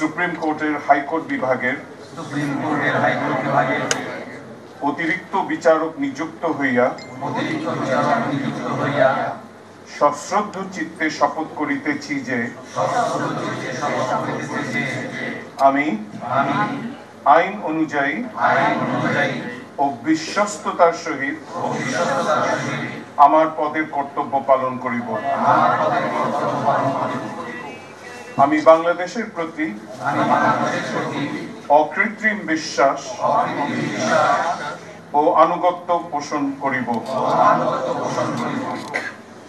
Supreme কোর্টের high court বিভাগের অতিরিক্ত বিচারক নিযুক্ত হইয়া সশ্রদ্ধ চিত্তে শপথ করিতেছি যে আমি আইন অনুযায়ী ও বিশ্বস্ততার সহিত আমার পদের কর্তব্য পালন করিব। আমি বাংলাদেশের প্রতি অকৃত্রিম বিশ্বাস ও আনুগত্য পোষণ করিব।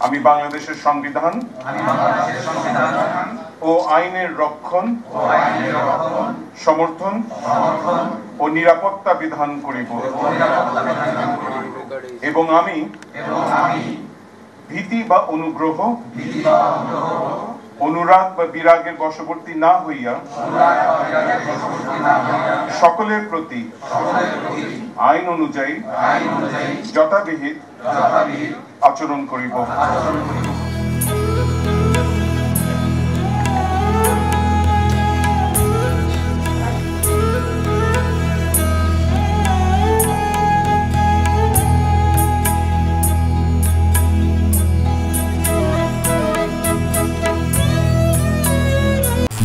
আমি বাংলাদেশের সংবিধান ও আইনের রক্ষণ, সমর্থন ও নিরাপত্তা বিধান করিব এবং আমি ভীতি বা অনুগ্রহ, অনুরাগ বা বিরাগের বশবর্তী না হইয়া সকলের প্রতি আইন অনুযায়ী যথাবিহিত আচরণ করিব।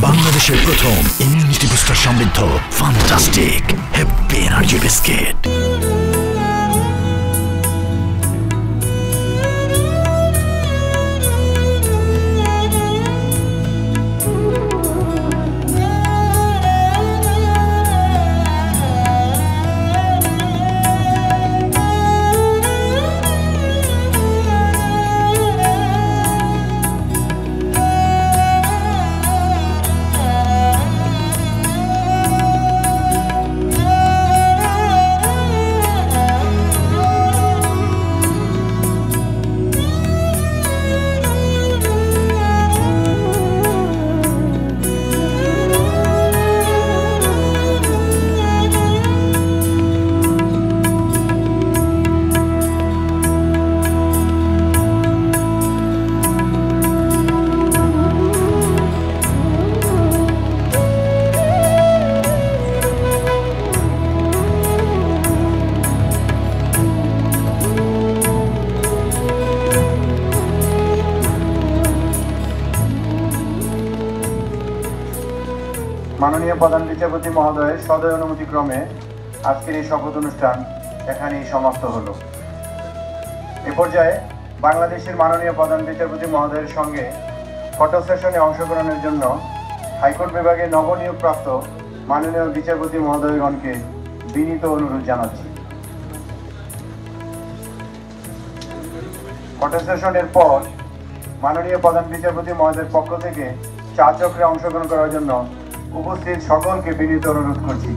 বাংলাদেশের প্রথম ইমিউনিটি বুস্টার সমৃদ্ধ ফ্যান্টাস্টিক হ্যাপি এনার্জি বিস্কিট। মাননীয় প্রধান বিচারপতি মহোদয়ের সদয় অনুমতিক্রমে আজকের এই শপথ অনুষ্ঠান এখানেই সমাপ্ত হলো। এ পর্যায়ে বাংলাদেশের মাননীয় প্রধান বিচারপতি মহোদয়ের সঙ্গে ফটো সেশনে অংশগ্রহণের জন্য হাইকোর্ট বিভাগে নবনিয়োগপ্রাপ্ত মাননীয় বিচারপতি মহোদয়গণকে বিনীত অনুরোধ জানাচ্ছি। ফটো সেশনের পর মাননীয় প্রধান বিচারপতি মহোদয়ের পক্ষ থেকে চা চক্রে অংশগ্রহণ করার জন্য উপস্থিত সকলকে বিনীত অনুরোধ করছি।